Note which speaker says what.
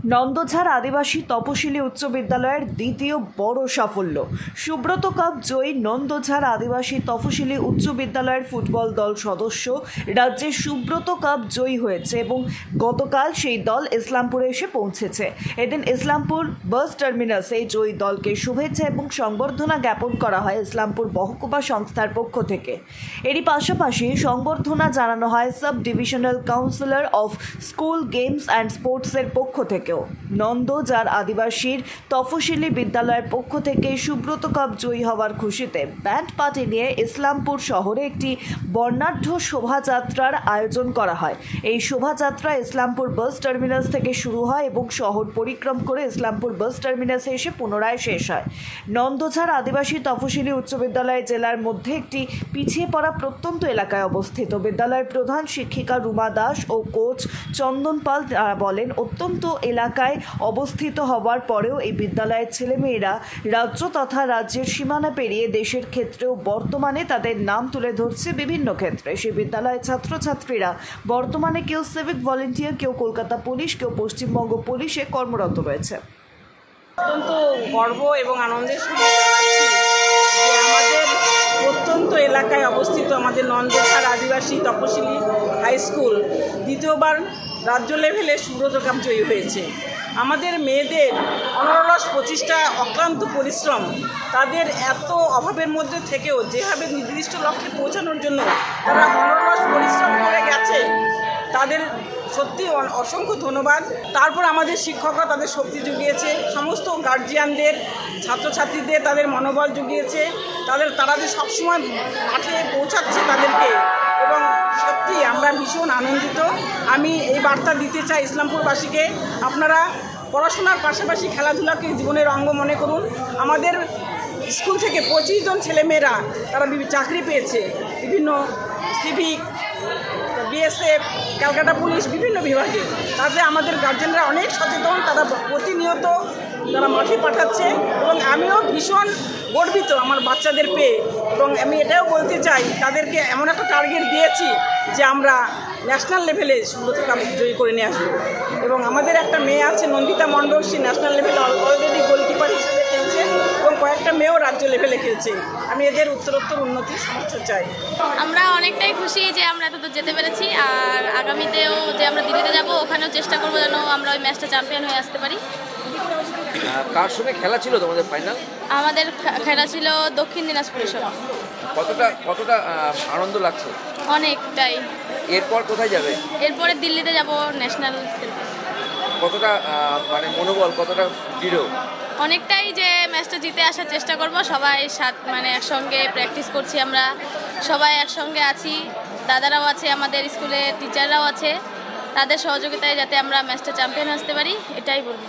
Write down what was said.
Speaker 1: নন্দঝাড় আদিবাসী তপশিলি উচ্চ বিদ্যালয়ের দ্বিতীয় বড় সাফল্য। সুব্রত কাপ জয়ী নন্দঝাড় আদিবাসী তপশিলি উচ্চ বিদ্যালয়ের ফুটবল দল সদস্য রাজ্যে সুব্রত কাপ জয়ী হয়েছে এবং গতকাল সেই দল ইসলামপুরে এসে পৌঁছেছে। এদিন ইসলামপুর বাস টার্মিনাসে জয়ী দলকে শুভেচ্ছা এবং সংবর্ধনা জ্ঞাপন করা হয় ইসলামপুর মহকুমা সংস্থার পক্ষ থেকে। এরই পাশাপাশি সংবর্ধনা জানানো হয় sub divisional councillor of school games and স্পোর্টসের পক্ষ থেকে। নন্দঝাড় আদিবাসীর তফসিলি বিদ্যালয়ের পক্ষ থেকে সুব্রত কাপ জয়ী হওয়ার খুশিতে ব্যান্ড পার্টি নিয়ে ইসলামপুর শহরে একটি বর্ণাঢ্য শোভাযাত্রার আয়োজন করা হয়। এই শোভাযাত্রা ইসলামপুর বাস টার্মিনাস থেকে শুরু হয় এবং শহর পরিক্রম করে ইসলামপুর বাস টার্মিনাসে এসে পুনরায় শেষ হয়। নন্দঝাড় আদিবাসী তফসিলি উচ্চ বিদ্যালয় জেলার মধ্যে একটি পিছিয়ে পড়া প্রত্যন্ত এলাকায় অবস্থিত। বিদ্যালয়ের প্রধান শিক্ষিকা রুমা দাস ও কোচ চন্দন পাল বলেন, অত্যন্ত এলাকায় অবস্থিত হওয়ার পরেও এই বিদ্যালয়ের ছেলেমেয়েরা রাজ্য তথা রাজ্যের সীমানা পেরিয়ে দেশের ক্ষেত্রেও বর্তমানে তাদের নাম তুলে ধরছে বিভিন্ন ক্ষেত্রে। সেই বিদ্যালয়ের ছাত্রছাত্রীরা বর্তমানে কেউ সিভিক ভলেন্টিয়ার, কেউ কলকাতা পুলিশ, কেউ পশ্চিমবঙ্গ পুলিশে কর্মরত রয়েছে।
Speaker 2: অত্যন্ত গর্ব এবং আনন্দের সঙ্গে জানাচ্ছি যে আমাদের প্রত্যন্ত এলাকায় অবস্থিত আমাদের নন্দঝাড় আদিবাসী তপশিলি হাই স্কুল দ্বিতীয়বার রাজ্য লেভেলে সুব্রত কাপ জয়ী হয়েছে। আমাদের মেয়েদের অনরস প্রচেষ্টা, অক্লান্ত পরিশ্রম, তাদের এত অভাবের মধ্যে থেকেও যেভাবে নির্দিষ্ট লক্ষ্যে পৌঁছানোর জন্য তারা অনরস পরিশ্রম করে গেছে, তাদের সত্যি অসংখ্য ধন্যবাদ। তারপর আমাদের শিক্ষকরা তাদের শক্তি জুগিয়েছে, সমস্ত গার্জিয়ানদের, ছাত্রছাত্রীদের তাদের মনোবল জুগিয়েছে, তারা যে সবসময় মাঠে পৌঁছাচ্ছে তাদেরকে, এবং সত্যি আমরা ভীষণ আনন্দিত। আমি এই বার্তা দিতে চাই ইসলামপুরবাসীকে, আপনারা পড়াশোনার পাশাপাশি খেলাধুলাকে জীবনের অঙ্গ মনে করুন। আমাদের স্কুল থেকে 25 জন ছেলেমেয়েরা তারা চাকরি পেয়েছে, বিভিন্ন সিভিক, বিএসএফ, ক্যালকাটা পুলিশ, বিভিন্ন বিভাগে। তাতে আমাদের গার্জেনরা অনেক সচেতন, তারা প্রতিনিয়ত তারা মাঠে পাঠাচ্ছে এবং আমিও ভীষণ গর্বিত আমার বাচ্চাদের পেয়ে। এবং আমি এটাও বলতে চাই, তাদেরকে এমন একটা টার্গেট দিয়েছি যে আমরা ন্যাশনাল লেভেলে সুব্রত কাপ জয়ী করে নিয়ে আসবো। এবং আমাদের একটা মেয়ে আছে নন্দিতা মণ্ডল, সে ন্যাশনাল লেভেলে অলরেডি গোলকিপার হিসেবে খেলছে এবং কয়েকটা মেয়েও রাজ্য লেভেলে খেলছে। আমি এদের উত্তরোত্তর উন্নতির সমর্থন চাই।
Speaker 3: আমরা অনেকটাই খুশি যে আমরা এতদূর যেতে পেরেছি, আর আগামীতেও যে আমরা দিল্লিতে যাব ওখানেও চেষ্টা করবো যেন আমরা ওই ম্যাচটা চ্যাম্পিয়ন হয়ে আসতে পারি।
Speaker 4: কার সঙ্গে খেলা ছিল তোমাদের ফাইনাল?
Speaker 3: আমাদের খেলা ছিল দক্ষিণ দিনাজপুরের সঙ্গে।
Speaker 4: কতটা আনন্দ লাগছে?
Speaker 3: অনেকটাই।
Speaker 4: এরপর কোথায় যাবে?
Speaker 3: এরপরে দিল্লিতে যাব ন্যাশনাল খেলতে।
Speaker 4: কতটা মানে মনোবল, কতটা দৃঢ়?
Speaker 3: অনেকটাই, যে ম্যাচটা জিতে আসার চেষ্টা করব। সবাই একসঙ্গে প্র্যাকটিস করছি, আমরা সবাই একসঙ্গে আছি, দাদারাও আছে, আমাদের স্কুলের টিচাররাও আছে, তাদের সহযোগিতায় যাতে আমরা ম্যাচটা চ্যাম্পিয়ন আসতে পারি, এটাই বলবো।